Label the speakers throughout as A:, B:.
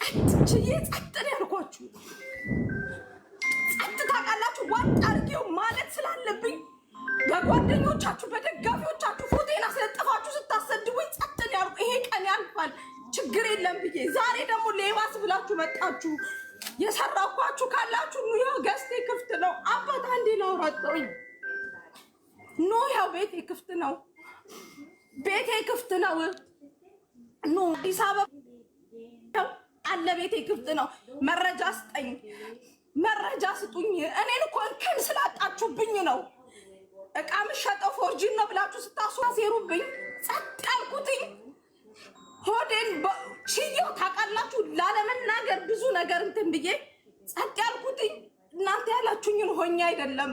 A: ጸጥ ያልኳችሁ ጸጥ ታውቃላችሁ። ዋጥ አድርጌው ማለት ስላለብኝ በጓደኞቻችሁ በደጋፊዎቻችሁ ፎቴን አስለጥፋችሁ ስታሰድቡኝ ጸጥ ያልኩ። ይሄ ቀን ያልፋል ችግር የለም ብዬ ዛሬ ደግሞ ሌባስ ብላችሁ መጣችሁ። የሰራኳችሁ ካላችሁ ኑ ገዝቴ ክፍት ነው። አባት አንዴ ላውራጠውኝ ኖ ያው ቤቴ ክፍት ነው። ቤቴ ክፍት ነው። ኖ አዲስ አበባ አለ ቤቴ ክፍት ነው። መረጃ ስጠኝ፣ መረጃ ስጡኝ። እኔን እኮ እንከን ስላጣችሁብኝ ነው። እቃ ምሸጠው ፎርጂን ነው ብላችሁ ስታስዋሴሩብኝ ጸጥ ያልኩትኝ ሆዴን ችዬው ታውቃላችሁ። ላለመናገር ብዙ ነገር እንትን ብዬ ጸጥ ያልኩትኝ እናንተ ያላችሁኝን ሆኜ አይደለም።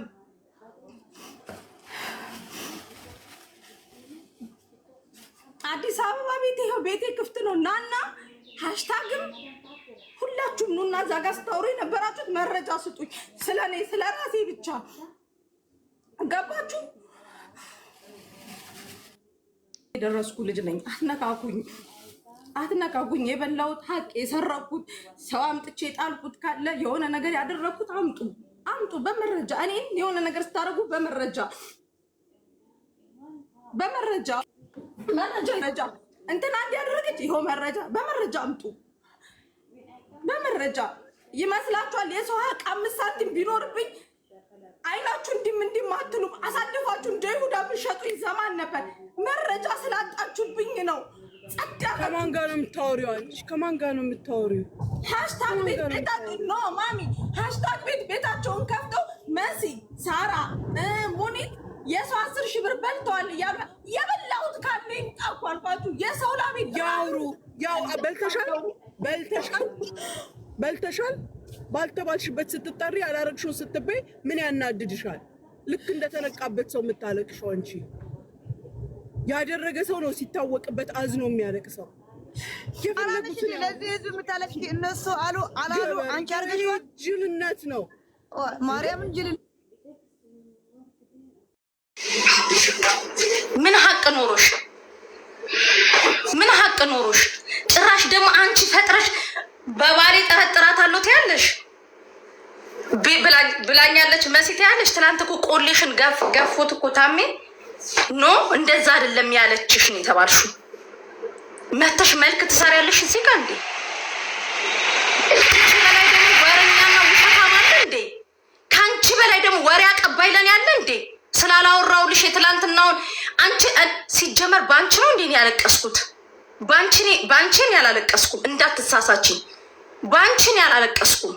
A: አዲስ አበባ ቤቴ ይኸው ቤቴ ክፍት ነው። ናና ሃሽታግም ሁላችሁም ኑና እዛ ጋር ስታወሩ የነበራችሁት መረጃ ስጡኝ። ስለኔ ስለራሴ ብቻ ገባችሁ? የደረስኩ ልጅ ነኝ። አትነካኩኝ፣ አትነካኩኝ። የበላሁት ሀቅ የሰረኩት ሰው አምጥቼ የጣልኩት ካለ የሆነ ነገር ያደረኩት አምጡ፣ አምጡ በመረጃ። እኔን የሆነ ነገር ስታደርጉ በመረጃ በመረጃ መረጃ እንትን አንድ ያደረገች ይኸው መረጃ በመረጃ አምጡ። በመረጃ ይመስላችኋል የሰው ሀቅ 5 ሳንቲም ቢኖርብኝ አይናችሁ እንዲም አትሉም። አሳልፋችሁ እንደ ይሁዳ ብትሸጡኝ ዘማን ነበር። መረጃ ስላጣችሁብኝ ነው። ጸዳ
B: ከማን ጋር ነው የምታወሪው? አንቺ ከማን ጋር ነው የምታወሪው?
A: ሃሽታግ ቤት ቤታችሁ ኖ ማሚ ሃሽታግ ቤት ቤታቸውን ከፍተው መሲ ሳራ ሙኒት የሰው 10 ሺህ ብር በልተዋል። የበላሁት ካለኝ ጣቁ አልኳችሁ። የሰው ላቤ
B: ያውሩ ያው በልተሻል ባልተባልሽበት ስትጠሪ ያላረግሽውን ስትበይ ምን ያናድድሻል? ልክ እንደተነቃበት ሰው የምታለቅሽው አንቺ። ያደረገ ሰው ነው ሲታወቅበት አዝኖ የሚያለቅሰው።
C: የፈለጉትን ለዚህ ህዝብ የምታለቅሽ እነሱ አሉ አላሉ። አንቺ አርገሽው
B: ጅልነት ነው።
C: ማርያምን ጅል
D: ምን ሀቅ ኖሮሽ? ምን ሀቅ ኖሮሽ? ጭራሽ ደግሞ አንቺ ፈጥረሽ በባሌ ጠረጥራታለሁ ትያለሽ። ብላኛለች መሲት ያለሽ። ትናንት እኮ ቆሌሽን ገፎት እኮ ታሜ ኖ እንደዛ አይደለም ያለችሽ ነው የተባልሽው። መተሽ መልክ ትሰሪያለሽ እዚህ ጋር እንዴ? ከአንቺ በላይ ደግሞ ወሬኛና ውሸታም አለ እንዴ? ከአንቺ በላይ ደግሞ ወሬ አቀባይ ለን ያለ እንዴ? ስላላወራውልሽ የትላንትናውን አንቺ ሲጀመር ባንቺ ነው እንዴ ያለቀስኩት? ባንቺን ያላለቀስኩም እንዳትሳሳቺ። ባንቺን ያላለቀስኩም።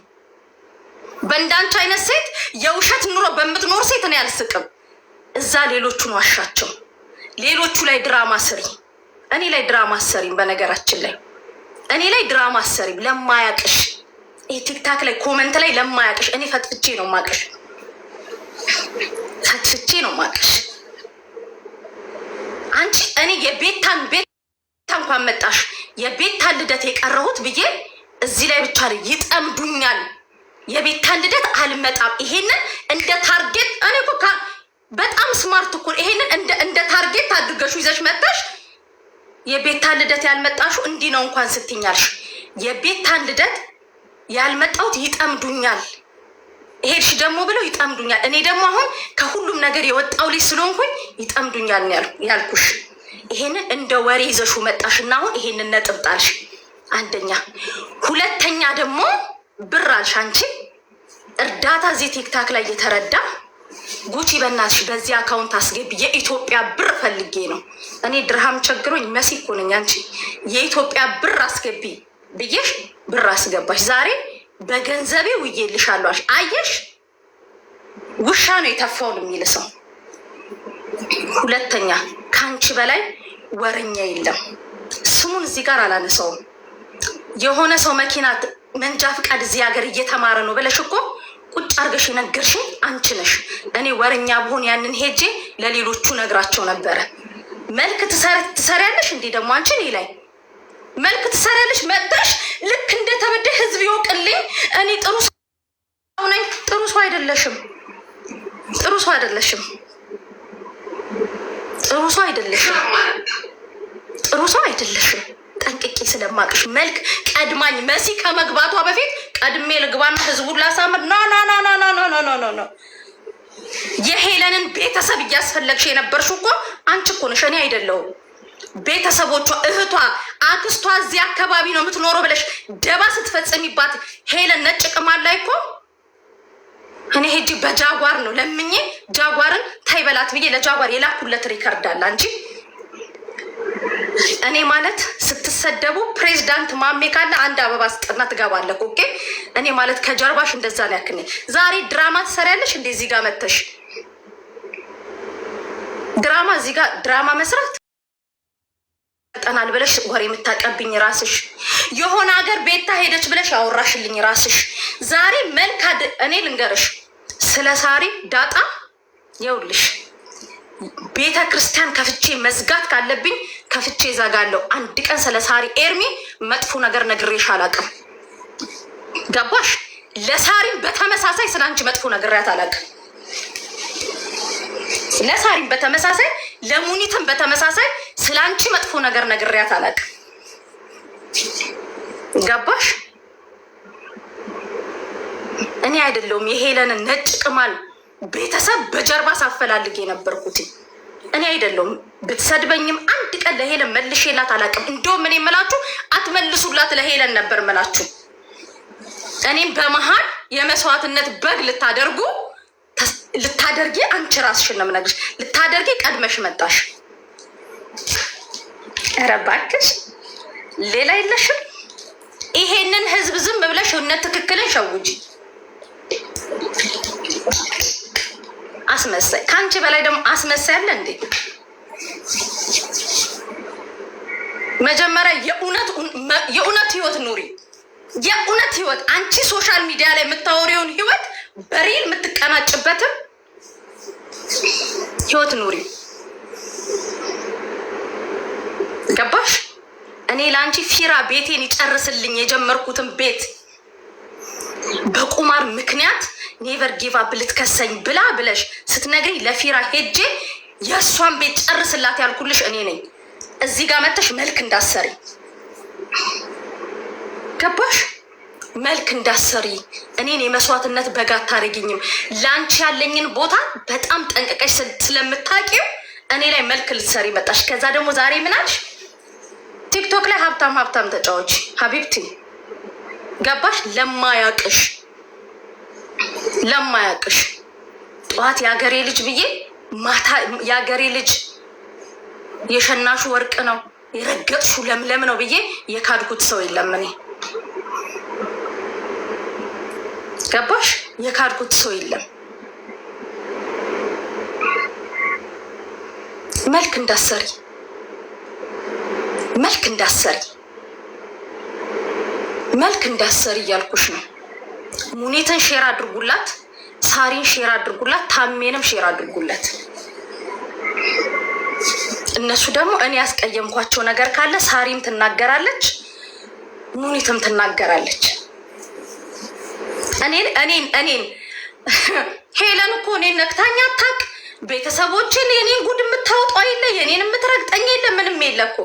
D: በእንዳንቺ አይነት ሴት የውሸት ኑሮ በምትኖር ሴት እኔ አልስቅም። እዛ ሌሎቹን ዋሻቸው። ሌሎቹ ላይ ድራማ ስሪ። እኔ ላይ ድራማ ሰሪም። በነገራችን ላይ እኔ ላይ ድራማ ሰሪም ለማያቅሽ ቲክታክ ላይ ኮመንት ላይ ለማያቅሽ እኔ ፈትፍቼ ነው ማቅሽ። ፈትፍቼ ነው ማቅሽ። አንቺ እኔ የቤታን እንኳን መጣሽ የቤታን ልደት የቀረሁት ብዬ እዚህ ላይ ብቻ ላይ ይጠምዱኛል። የቤታን ልደት አልመጣም። ይሄንን እንደ ታርጌት እኔ እኮ በጣም ስማርት እኮ ይሄንን እንደ ታርጌት አድርገሽ ይዘሽ መጣሽ። የቤታን ልደት ያልመጣሽው እንዲህ ነው እንኳን ስትኛልሽ። የቤታን ልደት ያልመጣሁት ይጠምዱኛል። ይሄድሽ ደግሞ ብለው ይጠምዱኛል። እኔ ደግሞ አሁን ከሁሉም ነገር የወጣው ልጅ ስለሆንኩኝ ይጠምዱኛል ያልኩሽ። ይሄንን እንደ ወሬ ይዘሹ መጣሽና አሁን ይሄንን ነጥብ ጣልሽ። አንደኛ። ሁለተኛ ደግሞ ብር አልሽ አንቺ። እርዳታ እዚህ ቲክታክ ላይ የተረዳ ጉቺ በእናትሽ በዚህ አካውንት አስገቢ። የኢትዮጵያ ብር ፈልጌ ነው እኔ ድርሃም ቸግሮኝ መሲኮ ነኝ። አንቺ የኢትዮጵያ ብር አስገቢ ብዬሽ ብር አስገባሽ። ዛሬ በገንዘቤ ውዬልሻለሁ። አየሽ፣ ውሻ ነው የተፋውን የሚል ሰው። ሁለተኛ ከአንቺ በላይ ወረኛ የለም። ስሙን እዚህ ጋር አላነሳውም። የሆነ ሰው መኪና መንጃ ፍቃድ እዚህ ሀገር እየተማረ ነው ብለሽ እኮ ቁጭ አርገሽ የነገርሽኝ አንቺ ነሽ። እኔ ወረኛ ብሆን ያንን ሄጄ ለሌሎቹ ነግራቸው ነበረ። መልክ ትሰሪያለሽ እንዴ ደግሞ አንቺ እኔ ላይ መልክ ትሰሪያለሽ። መጣሽ ልክ እንደተበደ ህዝብ ይወቅልኝ። እኔ ጥሩ ሰው ነኝ። ጥሩ ሰው አይደለሽም። ጥሩ ሰው አይደለሽም። ጥሩ ሰው አይደለሽም። ጥሩ ሰው አይደለሽም። ጠንቅቄ ስለማቅሽ መልክ ቀድማኝ መሲ ከመግባቷ በፊት ቀድሜ ልግባና ህዝቡን ላሳምር። ኖ ኖ ኖ ኖ ኖ ኖ ኖ ኖ ኖ የሄለንን ቤተሰብ እያስፈለግሽ የነበርሽ እኮ አንቺ እኮ ነሽ፣ እኔ አይደለሁም። ቤተሰቦቿ፣ እህቷ፣ አክስቷ እዚህ አካባቢ ነው የምትኖረው ብለሽ ደባ ስትፈጽሚባት ሄለን ነጭ ቅማል ላይ እኮ እኔ ሄጂ በጃጓር ነው ለምኜ ጃጓርን ታይበላት ብዬ ለጃጓር የላኩለት ሪከርድ አለ እንጂ እኔ ማለት ስትሰደቡ ፕሬዝዳንት ማሜ ካለ አንድ አበባ ስጥና ትገባለህ። ኦኬ እኔ ማለት ከጀርባሽ እንደዛ ነው ያክኔ። ዛሬ ድራማ ትሰሪያለሽ እንዴ? እዚህ ጋር መተሽ ድራማ እዚህ ጋር ድራማ መስራት ጠናል ብለሽ ወሬ የምታቀብኝ ራስሽ፣ የሆነ ሀገር ቤታ ሄደች ብለሽ ያወራሽልኝ ራስሽ። ዛሬ መልካድ እኔ ልንገርሽ ስለ ሳሪ ዳጣ ይኸውልሽ ቤተ ክርስቲያን ከፍቼ መዝጋት ካለብኝ ከፍቼ ዘጋለሁ። አንድ ቀን ስለ ሳሪ ኤርሚ መጥፎ ነገር ነግሬሽ አላውቅም። ገባሽ? ለሳሪም በተመሳሳይ ስለ አንቺ መጥፎ ነግሬያት አላውቅም። ለሳሪም በተመሳሳይ ለሙኒትም በተመሳሳይ ስለ አንቺ መጥፎ ነገር ነግሬያት አላውቅም። ገባሽ? እኔ አይደለሁም የሄለንን ነጭ ቅማል ቤተሰብ በጀርባ ሳፈላልግ የነበርኩት እኔ አይደለሁም። ብትሰድበኝም አንድ ቀን ለሄለን መልሼላት አላውቅም። እንደውም እኔ የምላችሁ አትመልሱላት ለሄለን ነበር የምላችሁ። እኔም በመሀል የመስዋዕትነት በግ ልታደርጊ አንቺ ራስሽን ነው የምነግርሽ። ልታደርጊ ቀድመሽ መጣሽ። ኧረ እባክሽ ሌላ የለሽም። ይሄንን ህዝብ ዝም ብለሽ እውነት ትክክልን ሸውጂ። አስመሳይ ከአንቺ በላይ ደግሞ አስመሳይ አለ እንዴ? መጀመሪያ የእውነት ህይወት ኑሪ። የእውነት ህይወት አንቺ ሶሻል ሚዲያ ላይ የምታወሪውን ህይወት በሪል የምትቀናጭበትም ህይወት ኑሪ። ገባሽ? እኔ ለአንቺ ፊራ ቤቴን ይጨርስልኝ የጀመርኩትን ቤት በቁማር ምክንያት ኔቨር ጊቭ አፕ ልትከሰኝ ብላ ብለሽ ስትነግሪ ለፊራ ሄጄ የእሷን ቤት ጨርስላት ያልኩልሽ እኔ ነኝ። እዚህ ጋር መተሽ መልክ እንዳሰሪ ገባሽ? መልክ እንዳሰሪ እኔን የመስዋዕትነት በጋ አታደርጊኝም። ለአንቺ ያለኝን ቦታ በጣም ጠንቅቀሽ ስለምታውቂው እኔ ላይ መልክ ልትሰሪ መጣሽ። ከዛ ደግሞ ዛሬ ምናልሽ ቲክቶክ ላይ ሀብታም ተጫዎች ሀቢብቲ ገባሽ? ለማያቅሽ ጠዋት የሀገሬ ልጅ ብዬ ማታ የሀገሬ ልጅ የሸናሹ ወርቅ ነው የረገጥሹ ለምለም ነው ብዬ የካድኩት ሰው የለም። እኔ ገባሽ? የካድኩት ሰው የለም። መልክ እንዳሰሪ እያልኩሽ ነው። ሙኒትን ሼር አድርጉላት፣ ሳሪን ሼር አድርጉላት፣ ታሜንም ሼር አድርጉላት። እነሱ ደግሞ እኔ ያስቀየምኳቸው ነገር ካለ ሳሪም ትናገራለች፣ ሙኒትም ትናገራለች። እኔን ሄለን እኮ እኔን ነክታኝ አታውቅ። ቤተሰቦችን የኔን ጉድ የምታወጣው የለ፣ የኔን የምትረግጠኝ የለ፣ ምንም የለ እኮ።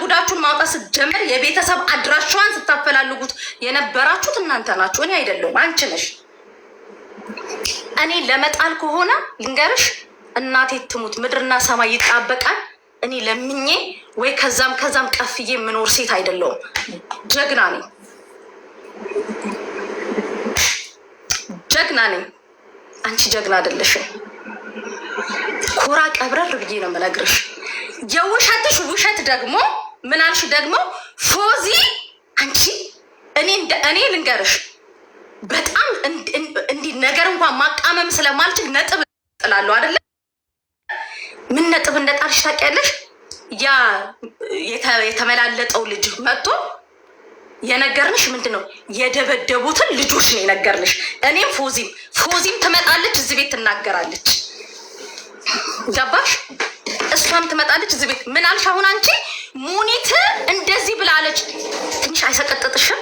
D: ጉዳችሁን ማውጣት ስትጀምር የቤተሰብ አድራሻዋን ስታፈላልጉት የነበራችሁት እናንተ ናችሁ፣ እኔ አይደለሁም፣ አንቺ ነሽ። እኔ ለመጣል ከሆነ ልንገርሽ፣ እናቴ ትሙት ምድርና ሰማይ ይጣበቃል። እኔ ለምኜ ወይ ከዛም ቀፍዬ የምኖር ሴት አይደለሁም። ጀግና ነኝ። አንቺ ጀግና አይደለሽም። ኮራ ቀብረር ብዬ ነው የምነግርሽ። የውሸትሽ ውሸት ደግሞ ምናልሽ ደግሞ ፎዚ አንቺ እኔ ልንገርሽ በጣም እንዲህ ነገር እንኳን ማቃመም ስለማልችል ነጥብ ጥላለሁ አይደለ? ምን ነጥብ እንደጣልሽ ታውቂያለሽ? ያ የተመላለጠው ልጅ መጥቶ የነገርንሽ ምንድነው? የደበደቡትን ልጆች ነው የነገርንሽ። እኔም ፎዚም ትመጣለች እዚህ ቤት ትናገራለች። ገባሽ? እሷም ትመጣለች እዚህ ቤት። ምን አልሽ አሁን አንቺ? ሙኒት እንደዚህ ብላለች። ትንሽ አይሰቀጥጥሽም?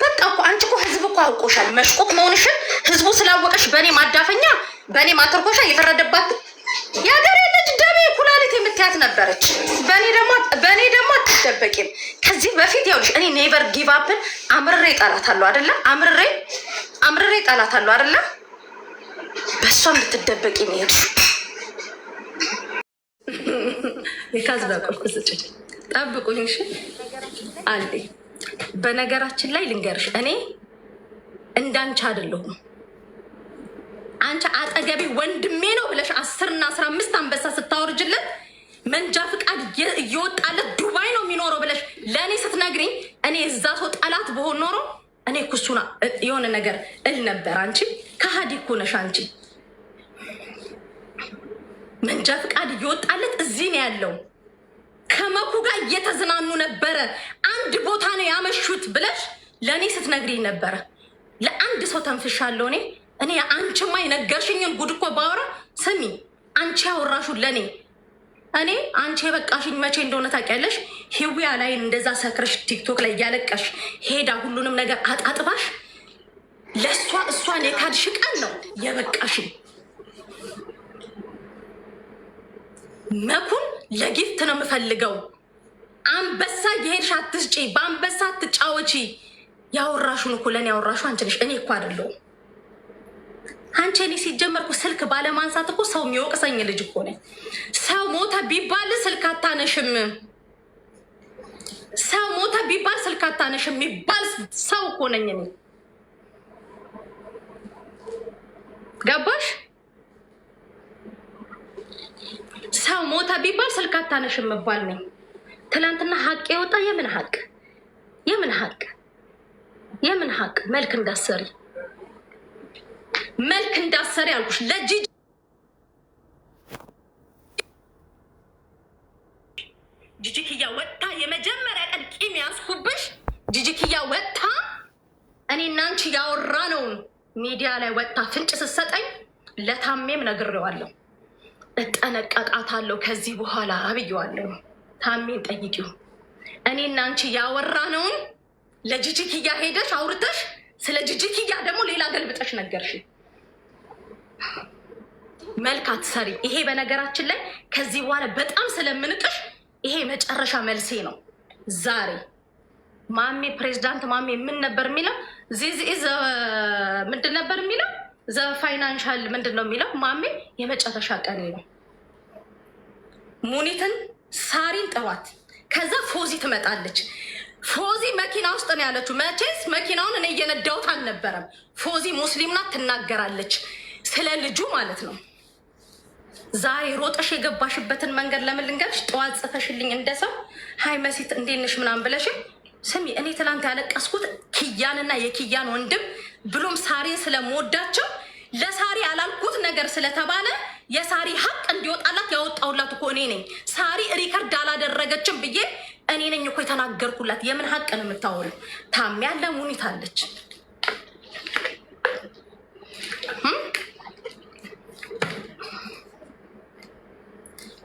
D: በቃ እኮ አንቺ እኮ ህዝብ እኮ አውቆሻል መሽቆቅ መሆንሽን። ህዝቡ ስላወቀሽ በእኔ ማዳፈኛ በእኔ ማተርኮሻ እየፈረደባት የሀገሬ ልጅ ደሜ ኩላሊት የምትያት ነበረች። በእኔ ደግሞ አትደበቂም። ከዚህ በፊት ያውልሽ እኔ ኔቨር ጊቭ አፕን አምርሬ ጠላታለሁ አይደለ? አምርሬ ጠላታለሁ አይደለ? በእሷም ልትደበቂ ነው የሄድሽው። የካዝና ቁልፍ ስጭኝ፣ ጠብቁኝ እሺ። አንዴ በነገራችን ላይ ልንገርሽ፣ እኔ እንዳንቺ አይደለሁም። አንቺ አጠገቤ ወንድሜ ነው ብለሽ 10 እና 15 አንበሳ ስታወርጅለት መንጃ ፍቃድ እየወጣለት ዱባይ ነው የሚኖረው ብለሽ ለእኔ ስትነግሪኝ እኔ እዛ ሰው ጠላት በሆን ኖሮ እኔ ኩሱና የሆነ ነገር እል ነበር። አንቺ ከሃዲ እኮ ነሽ። አንቺ መንጃ ፍቃድ እየወጣለት እዚህ ነው ያለው፣ ከመኩ ጋር እየተዝናኑ ነበረ፣ አንድ ቦታ ነው ያመሹት ብለሽ ለእኔ ስትነግሪኝ ነበረ። ለአንድ ሰው ተንፍሻለሁ እኔ አንቺማ የነገርሽኝን ጉድ እኮ ባወራ ስሚ፣ አንቺ ያወራሹን ለእኔ እኔ አንቺ የበቃሽኝ መቼ እንደሆነ ታውቂያለሽ? ህዊያ ላይ እንደዛ ሰክረሽ ቲክቶክ ላይ እያለቀሽ ሄዳ ሁሉንም ነገር አጣጥባሽ ለእሷ እሷን የካድሽ ቀን ነው የበቃሽኝ። መኩን ለጊፍት ነው የምፈልገው። አንበሳ የሄድሽ አትስጪ፣ በአንበሳ አትጫወቺ። ያወራሹን እኮ ለእኔ ያወራሹ አንቺ ነሽ፣ እኔ እኮ አይደለሁም። አንቺ እኔ ሲጀመርኩ ስልክ ባለማንሳት እኮ ሰው የሚወቅሰኝ ልጅ እኮ ነኝ። ሰው ሞተ ቢባል ስልክ አታነሽም፣ ሰው ሞተ ቢባል ስልክ አታነሽም የሚባል ሰው እኮ ነኝ እኔ። ገባሽ? ሰው ሞተ ቢባል ስልክ አታነሽም መባል ነኝ። ትላንትና ሀቅ የወጣ የምን ሀቅ? የምን ሀቅ? የምን ሀቅ? መልክ እንዳሰሪ መልክ እንዳሰሪ አልኩሽ። ጂጂክያ ወጥታ የመጀመሪያ ቀን ቂም ያስኩብሽ። ጂጂክያ ወጥታ እኔና አንቺ ያወራነውን ሚዲያ ላይ ወጥታ ፍንጭ ስትሰጠኝ ለታሜም ነግሬዋለሁ። እጠነቀቃታለሁ ከዚህ በኋላ አብዬዋለሁ። ታሜን ጠይቂው። እኔና አንቺ ያወራነውን ለጂጂክያ ሄደሽ አውርተሽ ስለ ጂጂክያ ደግሞ ሌላ ገልብጠሽ ነገርሽ። መልክ አትሰሪ። ይሄ በነገራችን ላይ ከዚህ በኋላ በጣም ስለምንቅሽ ይሄ መጨረሻ መልሴ ነው። ዛሬ ማሜ ፕሬዚዳንት ማሜ ምን ነበር የሚለው? ምንድን ነበር የሚለው? ዘ ፋይናንሻል ምንድን ነው የሚለው? ማሜ የመጨረሻ ቀኔ ነው። ሙኒትን ሳሪን ጠዋት፣ ከዛ ፎዚ ትመጣለች። ፎዚ መኪና ውስጥ ነው ያለችው። መቼስ መኪናውን እኔ እየነዳሁት አልነበረም። ፎዚ ሙስሊም ናት፣ ትናገራለች ስለ ልጁ ማለት ነው። ዛሬ ሮጠሽ የገባሽበትን መንገድ ለምን ልንገርሽ? ጠዋት ጽፈሽልኝ እንደሰው ሀይ መሲት እንዴት ነሽ ምናምን ብለሽ ስሚ፣ እኔ ትላንት ያለቀስኩት ኪያንና የኪያን ወንድም ብሎም ሳሪን ስለምወዳቸው ለሳሪ ያላልኩት ነገር ስለተባለ የሳሪ ሀቅ እንዲወጣላት ያወጣሁላት እኮ እኔ ነኝ። ሳሪ ሪከርድ አላደረገችም ብዬ እኔ ነኝ እኮ የተናገርኩላት። የምን ሀቅ ነው የምታወሪው? ታሚ ያለ ሙኒት አለች።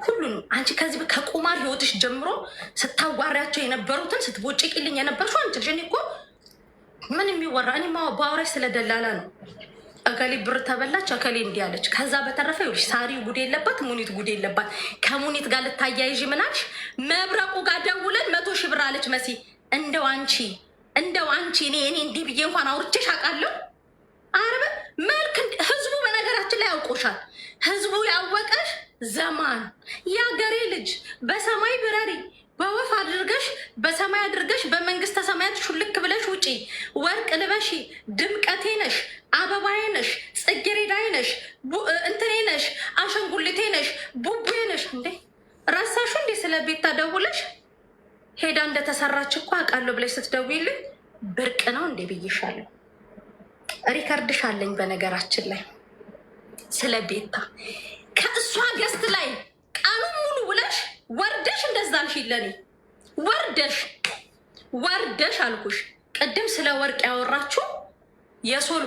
D: ሁሉንም አንቺ ከዚህ ከቁማር ህይወትሽ ጀምሮ ስታዋሪያቸው የነበሩትን ስትቦጭቅልኝ የነበርሽው አንቺ ልጅ። እኔ እኮ ምን የሚወራ እኔ ባወራሽ ስለደላላ ነው። እከሌ ብር ተበላች፣ እከሌ እንዲህ አለች። ከዛ በተረፈ ይኸውልሽ ሳሪ ጉድ የለባት፣ ሙኒት ጉድ የለባት። ከሙኒት ጋር ልታያይዥ ምናልሽ? መብረቁ ጋር ደውለን 100 ሺህ ብር አለች መሲ። እንደው አንቺ እኔ እንዲህ ብዬ እንኳን አውርቼሽ አውቃለሁ? አረበ መልክ ህዝቡ በነገራችን ላይ ያውቆሻል። ህዝቡ ያወቀሽ ዘማን የአገሬ ልጅ በሰማይ ብረሪ በወፍ አድርገሽ በሰማይ አድርገሽ በመንግስተ ሰማያት ሹልክ ብለሽ ውጪ። ወርቅ ልበሺ፣ ድምቀቴ ነሽ፣ አበባዬ ነሽ፣ ጽጌሬዳዬ ነሽ፣ እንትኔ ነሽ፣ አሸንጉሊቴ ነሽ፣ ቡቡዬ ነሽ። እንዴ ረሳሹ እንዴ? ስለ ቤት ታደውለሽ ሄዳ እንደተሰራች እኮ አውቃለሁ ብለሽ ስትደውይልኝ ብርቅ ነው እንዴ ብዬሻለሁ። ሪከርድሽ አለኝ በነገራችን ላይ ስለ ቤታ ከእሷ ገስት ላይ ቀኑን ሙሉ ውለሽ ወርደሽ እንደዛ አልሽ። ለኔ ወርደሽ አልኩሽ። ቅድም ስለ ወርቅ ያወራችሁ የሶል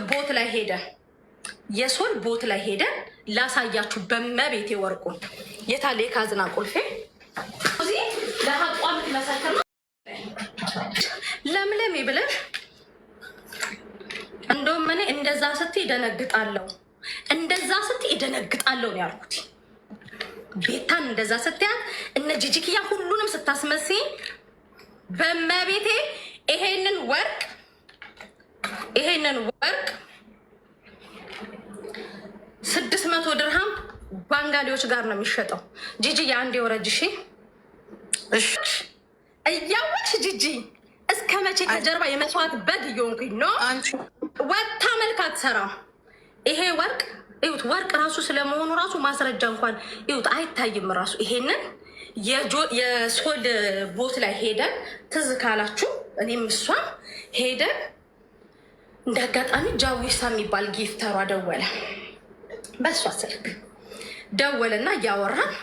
D: ቦት ላይ ሄደን ላሳያችሁ በመቤቴ ወርቁን። የታለ የካዝና ቁልፌ? እዚህ ለሀቋ ምትመሰክር ነው። ለምለሜ ብለሽ እንደውም እኔ እንደዛ ስትይ እደነግጣለሁ ነው ያልኩት። ቤታን እንደዛ ስትያት እነ ጂጂክያ ሁሉንም ስታስመስይ በመቤቴ ይሄንን ወርቅ 600 ድርሃም ባንጋሊዎች ጋር ነው የሚሸጠው። ጂጂ የአንድ የወረጅ እያወቅሽ ጂጂ እስከ መቼ ከጀርባ የመስዋዕት በግ እየሆንኩኝ ነው? ወታ መልክ አትሰራም። ይሄ ወርቅ ይሁት ወርቅ ራሱ ስለመሆኑ ራሱ ማስረጃ እንኳን ይሁት አይታይም። ራሱ ይሄንን የሶል ቦት ላይ ሄደን ትዝ ካላችሁ እኔም እሷም ሄደን እንደ አጋጣሚ ጃዊሳ የሚባል ጊፍተሯ ደወለ። በእሷ ስልክ ደወለና እያወራን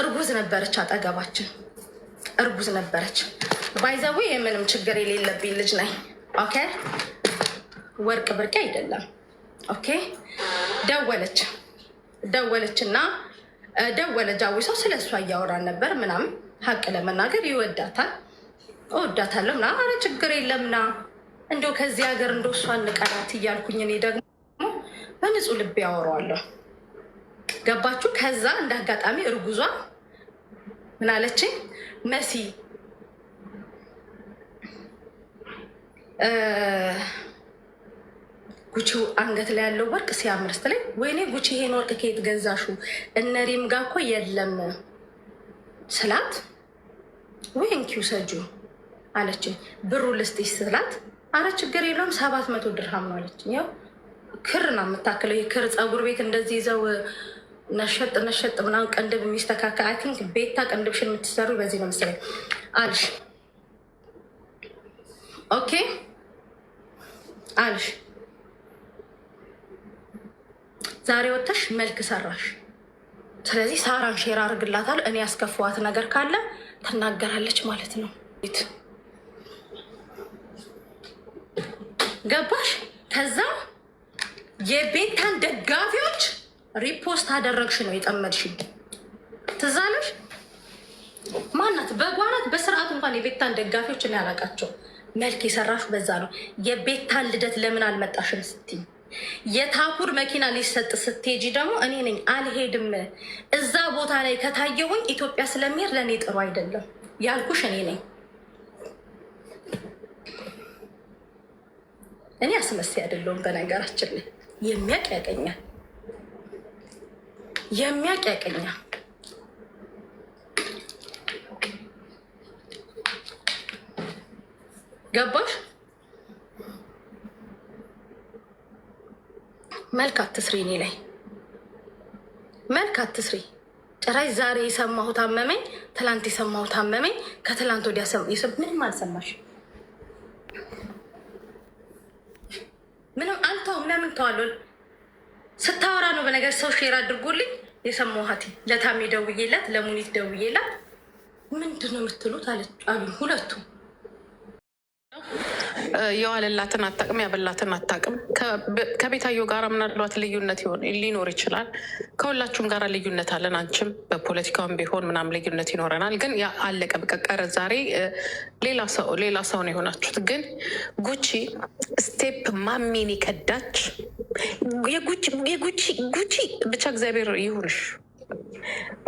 D: እርጉዝ ነበረች፣ አጠገባችን እርጉዝ ነበረች። ባይዘዌ የምንም ችግር የሌለብኝ ልጅ ነኝ። ኦኬ ወርቅ ብርቅ አይደለም። ኦኬ ደወለችና ደወለ ጃዊሳው ስለ እሷ እያወራን ነበር ምናምን። ሀቅ ለመናገር ይወዳታል፣ እወዳታለሁ ምናምን። አረ ችግር የለምና እንደው ከዚህ ሀገር እንደው እሷ እንቀራት እያልኩኝ እኔ ደግሞ በንጹህ ልብ ያወራዋለሁ። ገባችሁ? ከዛ እንደ አጋጣሚ እርጉዟ ምን አለችኝ? መሲ ጉቺ አንገት ላይ ያለው ወርቅ ሲያምር ስትለኝ፣ ወይኔ ጉቺ ይሄን ወርቅ ከየት ገዛሹ? እነ ሪም ጋ እኮ የለም ስላት፣ ወይ እንኪው ሰጁ አለችኝ። ብሩ ልስጥሽ ስላት፣ አረ ችግር የለውም 700 ድርሃም ነው አለችኝ። ያው ክር ነው የምታክለው። የክር ፀጉር ቤት እንደዚህ ይዘው ነሸጥ ምናምን ቀንድብ የሚስተካከል አይ ቲንክ ቤታ ቀንድብሽን የምትሰሩ በዚህ ነው መሰለኝ አልሽ። ኦኬ አልሽ። ዛሬ ወጥተሽ መልክ ሰራሽ። ስለዚህ ሳራን ሼር አድርግላታለሁ። እኔ ያስከፋዋት ነገር ካለ ትናገራለች ማለት ነው። ገባሽ? ከዛ የቤታን ደጋፊዎች ሪፖስት አደረግሽ ነው የጠመድሽ። ትዝ አለሽ? ማናት? በጓናት በስርዓቱ እንኳን የቤታን ደጋፊዎች እኔ ያላቃቸው። መልክ የሰራሹ በዛ ነው። የቤታን ልደት ለምን አልመጣሽም ስትይ፣ የታኩር መኪና ሊሰጥ ስትሄጂ ደግሞ እኔ ነኝ አልሄድም፣ እዛ ቦታ ላይ ከታየሁኝ ኢትዮጵያ ስለሚሄድ ለእኔ ጥሩ አይደለም ያልኩሽ እኔ ነኝ። እኔ አስመሳይ አይደለሁም። በነገራችን ላይ የሚያውቅ ያቀኛል። ገባሽ? መልክ አትስሪ፣ እኔ ላይ መልክ አትስሪ። ጭራሽ ዛሬ የሰማሁት አመመኝ፣ ትላንት የሰማሁት አመመኝ፣ ከትላንት ወዲያ ምንም አልሰማሽ። ምንም አልተውም። ለምን ተዋለሁ? ስታወራ ነው። በነገር ሰው ሼር አድርጎልኝ የሰማኋት ለታሜ ደውዬላት፣ ለሙኒት ደውዬላት ምንድን ነው የምትሉት አሉኝ ሁለቱ።
E: የዋለላትን አታውቅም፣ ያበላትን አታውቅም። ከቤታዮ ጋር ምናልባት ልዩነት ሊኖር ይችላል። ከሁላችሁም ጋር ልዩነት አለን። አንቺም በፖለቲካውን ቢሆን ምናምን ልዩነት ይኖረናል። ግን ያ አለቀ በቀቀረ። ዛሬ ሌላ ሰው ነው የሆናችሁት። ግን ጉቺ ስቴፕ ማሜን ከዳች። ጉቺ ብቻ እግዚአብሔር ይሁንሽ።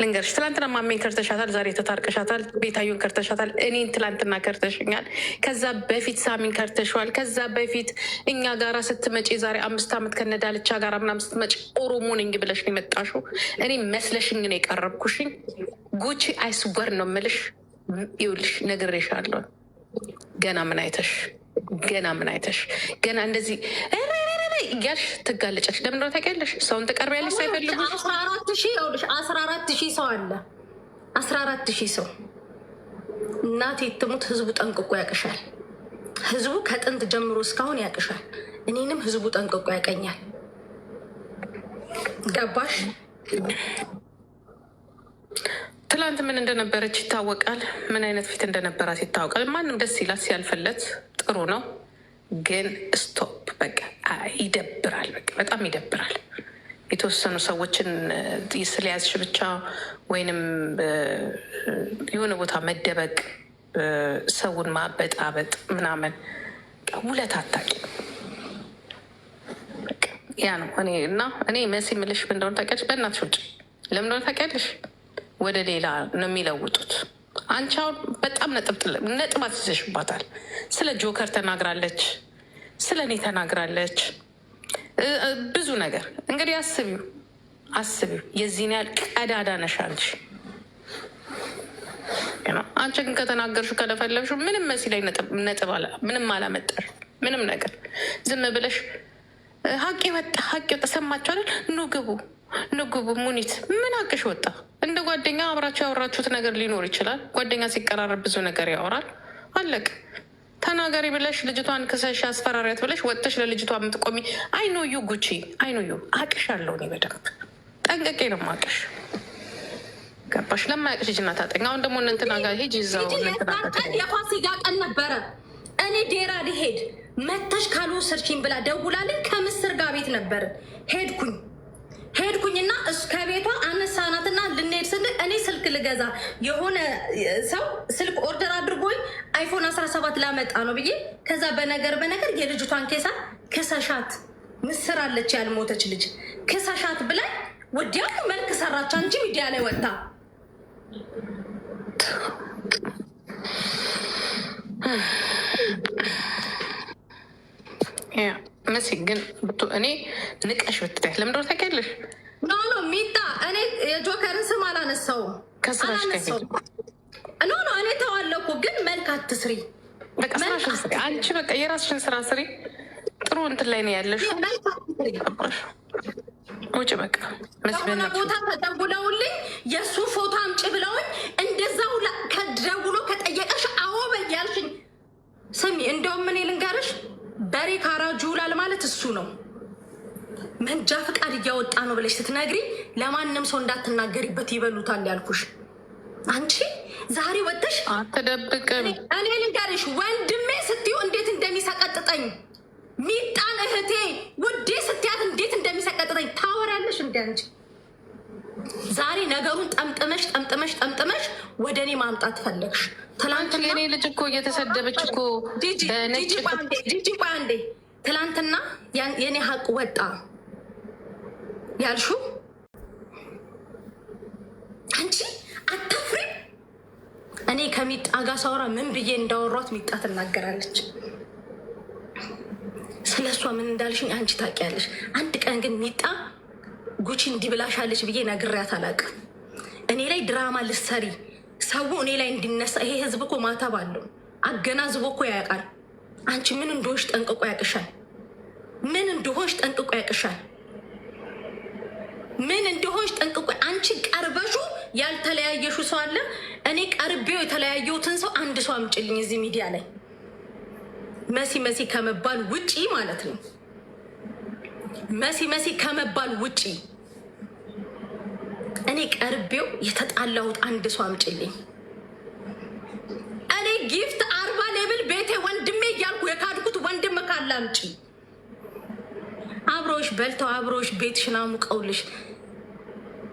E: ልንገርሽ፣ ትላንትና ማሜን ከርተሻታል፣ ዛሬ ተታርቀሻታል። ቤታዩን ከርተሻታል፣ እኔን ትላንትና ከርተሽኛል። ከዛ በፊት ሳሚን ከርተሸዋል። ከዛ በፊት እኛ ጋራ ስትመጪ ዛሬ 5 ዓመት ከነዳልቻ ጋር ምናምን ስትመጪ ኦሮሞ ነኝ ብለሽ ነው የመጣሽው። እኔ መስለሽኝ ነው የቀረብኩሽኝ። ጉቺ አይስጓር ነው የምልሽ። ይኸውልሽ ነግሬሻለሁ። ገና ምን አይተሽ ገና እንደዚህ እያልሽ ትጋለጫች። ለምን ታውቂያለሽ? ሰውን ትቀርቢያለሽ ሳይፈልጉ። 14,000 ሰው አለ። 14,000 ሰው እናቴ ትሙት። ህዝቡ ጠንቅቆ ያቅሻል። ህዝቡ ከጥንት ጀምሮ እስካሁን ያቅሻል። እኔንም ህዝቡ ጠንቅቆ ያቀኛል። ገባሽ? ትላንት ምን እንደነበረች ይታወቃል። ምን አይነት ፊት እንደነበራት ይታወቃል። ማንም ደስ ይላት ሲያልፍለት ጥሩ ነው። ግን ስቶፕ በቃ ይደብራል። በቃ በጣም ይደብራል። የተወሰኑ ሰዎችን ስለያዝሽ ብቻ ወይንም የሆነ ቦታ መደበቅ፣ ሰውን ማበጣበጥ ምናምን ውለት አታውቂም። ያ ነው እኔ መሲ ምልሽ እንደሆነ ታውቂያለሽ። በእናትሽ ውጭ ለምን ታውቂያለሽ? ወደ ሌላ ነው የሚለውጡት። አንቺ አሁን በጣም ነጥብ አስይዘሽባታል። ስለ ጆከር ተናግራለች፣ ስለ እኔ ተናግራለች፣ ብዙ ነገር። እንግዲህ አስቢው የዚህን ያህል ቀዳዳ ነሽ አንቺ። አንቺ ግን ከተናገርሽው ከለፈለብሽው ምንም መሲ ላይ ነጥብ ምንም አላመጣሽ ምንም ነገር። ዝም ብለሽ ሀቅ ወጣ ሰማችሁ አይደል? ኑ ግቡ ሙኒት ምን ሀቅሽ ወጣ? እንደ ጓደኛ አብራችሁ ያወራችሁት ነገር ሊኖር ይችላል። ጓደኛ ሲቀራረብ ብዙ ነገር ያወራል። አለቅ ተናገሪ ብለሽ ልጅቷን ክሰሽ አስፈራሪያት ብለሽ ወጥተሽ ለልጅቷ የምትቆሚ አይኖዩ ጉቺ አይኖዩ አቅሽ አለው። እኔ በደንብ ጠንቀቄ ነው ማቅሽ። ገባሽ? ለማያቅሽ ልጅና ታጠኝ። አሁን ደግሞ እንትና ጋር ሄጅ ይዛው
D: የፋሲካ ቀን ነበረ። እኔ ዴራ ሊሄድ መተሽ ካልወሰድሽኝ ብላ ደውላልኝ። ከምስር ጋር ቤት ነበር ሄድኩኝና ከቤቷ አነሳናትና ልንሄድ ስንል እኔ ስልክ ልገዛ የሆነ ሰው ስልክ ኦርደር አድርጎኝ አይፎን 17 ላመጣ ነው ብዬ ከዛ በነገር የልጅቷን ኬሳ ክሰሻት ምስር አለች ያልሞተች ልጅ ክሰሻት ብላኝ ወዲያው መልክ ሰራች እንጂ ሚዲያ ላይ ወጣ።
E: መሲ ግን እኔ ንቀሽ ብትታይ ለምንድን ነው ታውቂያለሽ?
D: ኖ ሚጣ እኔ የጆከርን ስም አላነሳውም።
E: ከስራሽ
D: ኖ እኔ ተዋለኩ። ግን መልክ አትስሪ።
E: በቃ ስራሽን ስሪ አንቺ። በቃ የራስሽን ስራ ስሪ። ጥሩ እንትን ላይ ነው ያለሽ። ውጭ በቃ
D: መስበና ቦታ ተደውለውልኝ የእሱ ፎቶ አምጪ ብለውኝ እንደዛው ከደውሎ ከጠየቀሽ አዎ በያልሽኝ። ስሚ እንደውም እኔ ልንገርሽ በሬ ካራጁ ይውላል ማለት እሱ ነው። መንጃ ፈቃድ እያወጣ ነው ብለሽ ስትነግሪ ለማንም ሰው እንዳትናገሪበት ይበሉታል ያልኩሽ። አንቺ ዛሬ ወጥተሽ
E: አትደብቅም።
D: እኔ ልንገርሽ ወንድሜ ስትዩ እንዴት እንደሚሰቀጥጠኝ ሚጣን እህቴ ውዴ ስትያት እንዴት እንደሚሰቀጥጠኝ ታወሪያለሽ። እንደ አንቺ ዛሬ ነገሩን ጠምጥመሽ ወደ እኔ ማምጣት ፈለግሽ።
E: ትላንትና የኔ ልጅ እኮ እየተሰደበች እኮ
D: ጂጂ አንዴ ትላንትና የኔ ሀቅ ወጣ ያልሹ አንቺ አታፍሪ። እኔ ከሚጣ ጋር ሳወራ ምን ብዬ እንዳወሯት ሚጣ ትናገራለች። ስለሷ ምን እንዳልሽኝ አንቺ ታውቂያለሽ። አንድ ቀን ግን ሚጣ ጉቺ እንዲብላሻለች ብዬ ነግሬያት አላውቅም። እኔ ላይ ድራማ ልሰሪ ሰው እኔ ላይ እንዲነሳ ይሄ ህዝብ እኮ ማተብ አለው። አገናዝቦ እኮ ያውቃል። አንቺ ምን እንደሆንሽ ጠንቅቆ ያውቅሻል። አንቺ ቀርበሹ ያልተለያየሹ ሰው አለ። እኔ ቀርቤው የተለያየሁትን ሰው አንድ ሰው አምጪልኝ እዚህ ሚዲያ ላይ መሲ ከመባል ውጪ ማለት ነው። መሲ ከመባል ውጪ እኔ ቀርቤው የተጣላሁት አንድ ሰው አምጪልኝ። እኔ ጊፍት 40 ሌብል ቤቴ ወንድሜ እያልኩ የካድኩት ወንድም ካለ አምጪ። አብሮሽ በልተው አብሮሽ ቤትሽን አሙቀውልሽ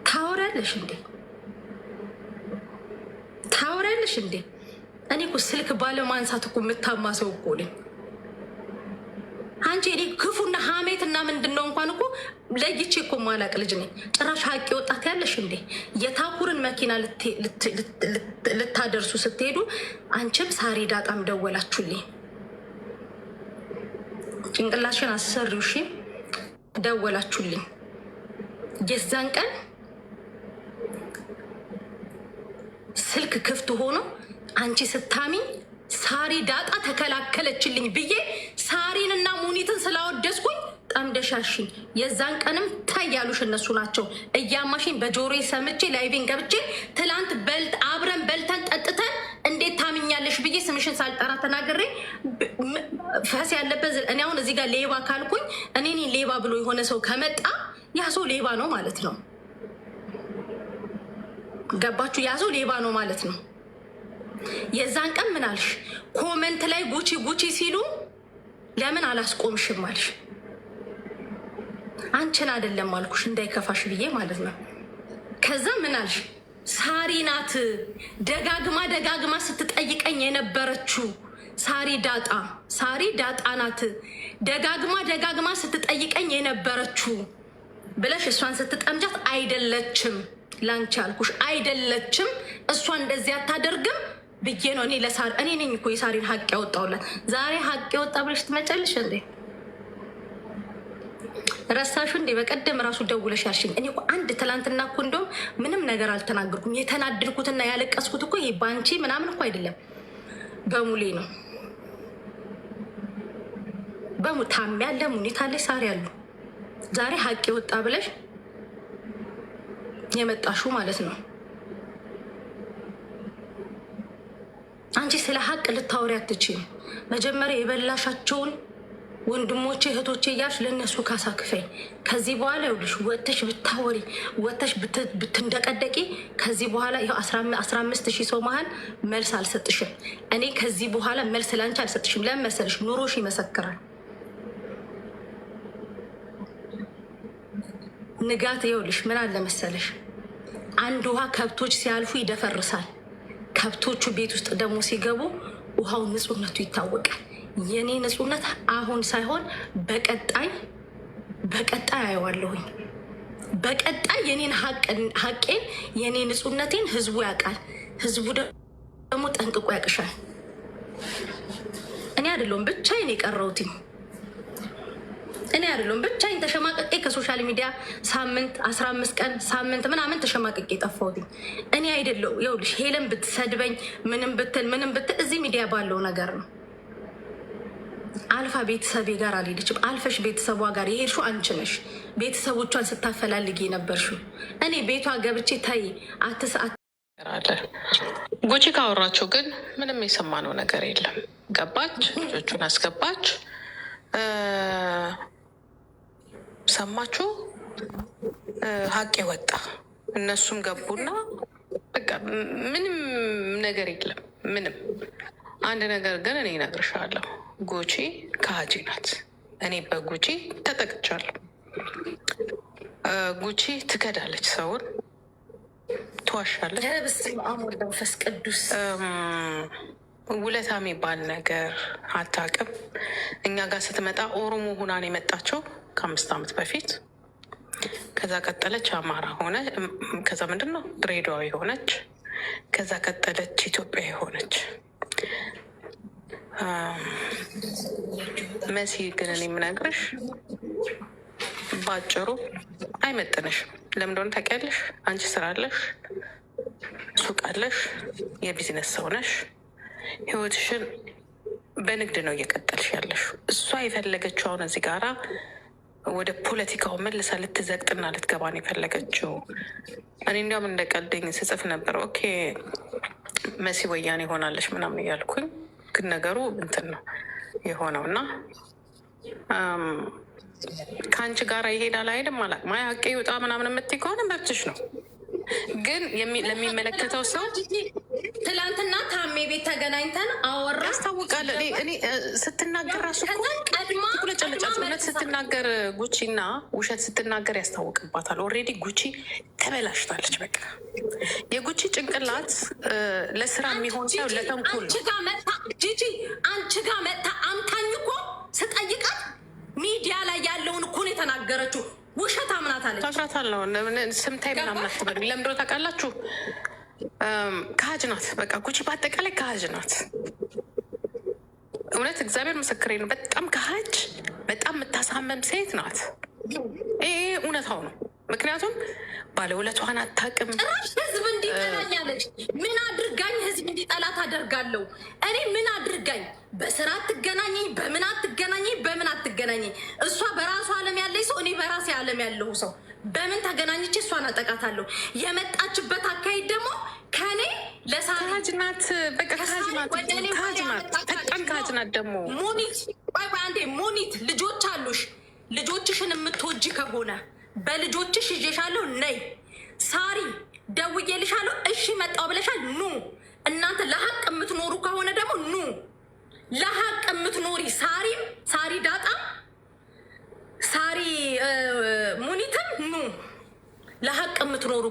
D: ታወሪያለሽ እንዴ? እኔ እኮ ስልክ ባለማንሳት እኮ የምታማ ሰው እኮ ነኝ። አንቺ እኔ ክፉና ሀሜትና ምንድነው እንኳን እኮ ለይቼ እኮ ማላቅ ልጅ ነኝ። ጭራሽ ሀቂ ወጣት ያለሽ እንዴ? የታኩርን መኪና ልታደርሱ ስትሄዱ አንቺም ሳሪ ዳጣም ደወላችሁልኝ። ጭንቅላሽን አሰሪው እሺ፣ ደወላችሁልኝ። የዛን ቀን ስልክ ክፍት ሆኖ አንቺ ስታሚኝ ሳሪ ዳጣ ተከላከለችልኝ ብዬ ሳሪን እና ሙኒትን ስላወደስኩኝ ጠምደሻሽኝ። የዛን ቀንም ታያሉሽ እነሱ ናቸው እያማሽኝ በጆሮዬ ሰምቼ ላይቬን ገብቼ ትላንት አብረን በልተን ጠጥተን እንዴት ታምኛለሽ ብዬ ስምሽን ሳልጠራ ተናግሬ ፈስ ያለበት እኔ አሁን እዚህ ጋር ሌባ ካልኩኝ እኔ ሌባ ብሎ የሆነ ሰው ከመጣ ያ ሰው ሌባ ነው ማለት ነው። ገባችሁ? ያ ሰው ሌባ ነው ማለት ነው። የዛን ቀን ምን አልሽ? ኮመንት ላይ ጉቺ ሲሉ ለምን አላስቆምሽም አልሽ። አንቺን አይደለም አልኩሽ እንዳይከፋሽ ብዬ ማለት ነው። ከዛ ምን አልሽ? ሳሪ ናት ደጋግማ ስትጠይቀኝ የነበረችው ሳሪ ዳጣ ናት ደጋግማ ስትጠይቀኝ የነበረችው ብለሽ እሷን ስትጠምጃት አይደለችም ላንቺ አልኩሽ አይደለችም እሷ እንደዚህ አታደርግም ብዬ ነው እኔ ለሳሪ እኔ ነኝ እኮ የሳሪን ሀቅ ያወጣውላት። ዛሬ ሀቅ ያወጣ ብለሽ ትመጫለሽ እንዴ? ረሳሹ እንዴ? በቀደም ራሱ ደውለሽ ያልሽኝ እኔ እኮ አንድ ትላንትና እኮ እንደውም ምንም ነገር አልተናገርኩም። የተናደድኩትና ያለቀስኩት እኮ ይሄ ባንቺ ምናምን እኮ አይደለም በሙሌ ነው። ታሚ ያለ ሙኒት አለሽ ሳሪ ያሉ ዛሬ ሀቅ የወጣ ብለሽ የመጣሹ ማለት ነው። አንቺ ስለ ሀቅ ልታወሪ አትችይም። መጀመሪያ የበላሻቸውን ወንድሞቼ እህቶቼ እያልሽ ለእነሱ ካሳ ክፈይ። ከዚህ በኋላ ይኸውልሽ ወጥተሽ ብታወሪ ወጥተሽ ብትንደቀደቂ ከዚህ በኋላ ይኸው 15,000 ሰው መሀል መልስ አልሰጥሽም። እኔ ከዚህ በኋላ መልስ ላንቺ አልሰጥሽም። ለምን መሰለሽ? ኑሮሽ ይመሰክራል። ንጋት ይኸውልሽ ምን አለ መሰለሽ፣ አንድ ውሃ ከብቶች ሲያልፉ ይደፈርሳል። ከብቶቹ ቤት ውስጥ ደግሞ ሲገቡ ውሃው ንጹህነቱ ይታወቃል። የኔ ንጹህነት አሁን ሳይሆን በቀጣይ አየዋለሁኝ። በቀጣይ የኔን ሀቄን የኔ ንጹህነቴን ህዝቡ ያውቃል። ህዝቡ ደግሞ ጠንቅቆ ያቅሻል። እኔ አይደለሁም ብቻዬን የቀረሁትኝ። እኔ አይደለሁም ብቻዬን ተሸማቀቄ ከሶሻል ሚዲያ ሳምንት 15 ቀን ሳምንት ምናምን ተሸማቀቄ ጠፋሁትኝ። እኔ አይደለሁ ይኸውልሽ ሄለን ብትሰድበኝ ምንም ብትል እዚህ ሚዲያ ባለው ነገር ነው። አልፋ ቤተሰቤ ጋር አልሄደችም። አልፈሽ ቤተሰቧ ጋር የሄድሽው አንቺ ነሽ። ቤተሰቦቿን ስታፈላልግ የነበርሽው እኔ ቤቷ ገብቼ ታይ አትስአት
E: ጉቺ ካወራቸው ግን ምንም የሰማነው ነገር የለም። ገባች፣ ልጆቹን አስገባች። ሰማችሁ? ሀቄ ወጣ። እነሱም ገቡና በቃ ምንም ነገር የለም። ምንም አንድ ነገር ግን እኔ እነግርሻለሁ፣ ጉቺ ከሀጂ ናት። እኔ በጉቺ ተጠቅቻለሁ። ጉቺ ትከዳለች፣ ሰውን ትዋሻለች።
D: በስመ አብ ወወልድ ወመንፈስ ቅዱስ።
E: ውለታ የሚባል ነገር አታውቅም። እኛ ጋር ስትመጣ ኦሮሞ ሁና ነው የመጣችው ከ5 ዓመት በፊት። ከዛ ቀጠለች አማራ ሆነ። ከዛ ምንድን ነው ድሬዳዋ የሆነች። ከዛ ቀጠለች ኢትዮጵያ የሆነች። መሲ ግን እኔ የምነግርሽ ባጭሩ አይመጥንሽም። ለምን እንደሆነ ታውቂያለሽ? አንቺ ስራ አለሽ፣ ሱቅ አለሽ፣ የቢዝነስ ሰው ነሽ። ህይወትሽን በንግድ ነው እየቀጠልሽ ያለሽ። እሷ የፈለገችው አሁን እዚህ ጋራ ወደ ፖለቲካው መልሳ ልትዘግጥና ልትገባ ነው የፈለገችው። እኔ እንዲያውም እንደ ቀልደኝ ስጽፍ ነበር፣ ኦኬ መሲ ወያኔ ሆናለች ምናምን እያልኩኝ፣ ግን ነገሩ እንትን ነው የሆነው እና ከአንቺ ጋር ይሄዳል አይደል? ማለት ማያ ሀቄ ይውጣ ምናምን የምትይ ከሆነ መብትሽ ነው። ግን ለሚመለከተው ሰው
D: ትላንትና ታሜ ቤት ተገናኝተን አወራ
E: ያስታውቃል። እኔ ስትናገር ራሱ ቁለጨለጫት እውነት ስትናገር ጉቺ እና ውሸት ስትናገር ያስታውቅባታል። ኦልሬዲ ጉቺ ተበላሽታለች። በቃ የጉቺ ጭንቅላት ለስራ የሚሆን ሰው ለተንኮል
D: ጂጂ አንቺ ጋር መጥታ አምታኝ እኮ ስጠይቃት ሚዲያ ላይ ያለውን እኮ ነው የተናገረችው። ውሸት አምናታለች።
E: ታፍራታለሁ። ስምታይ ምናምን አትበሉ። ለምንድነው ታውቃላችሁ? ከሀጅ ናት። በቃ ጉቺ በአጠቃላይ ከሀጅ ናት። እውነት እግዚአብሔር ምስክሬ ነው። በጣም ከሀጅ በጣም የምታሳመም ሴት ናት። ይሄ እውነታው ነው። ምክንያቱም ባለውለቷን አታውቅም።
D: ህዝብ እንዲጠላኛለች። ምን አድርጋኝ ህዝብ እንዲጠላት አደርጋለሁ? እኔ ምን አድርጋኝ? በስራ አትገናኘኝ፣ በምን አትገናኘኝ፣ በምን አትገናኘኝ። እሷ በራሷ ዓለም ያለኝ ሰው፣ እኔ በራሴ ዓለም ያለሁ ሰው። በምን ተገናኝቼ እሷን አጠቃታለሁ? የመጣችበት አካሄድ ደግሞ ከኔ
E: ከሀጅ ናት። በቃ ከሀጅ ናት። በጣም ከሀጅ ናት። ደግሞ
D: ሙኒት አንዴ ሙኒት፣ ልጆች አሉሽ። ልጆችሽን የምትወጂ ከሆነ በልጆችሽ ይዤሻለሁ፣ ነይ። ሳሪ ደውዬልሻለሁ፣ እሺ መጣሁ ብለሻል፣ ኑ። እናንተ ለሀቅ የምትኖሩ ከሆነ ደግሞ ኑ። ለሀቅ የምትኖሪ ሳሪ ዳጣ፣ ሳሪ ሙኒትም ኑ። ለሀቅ የምትኖሩ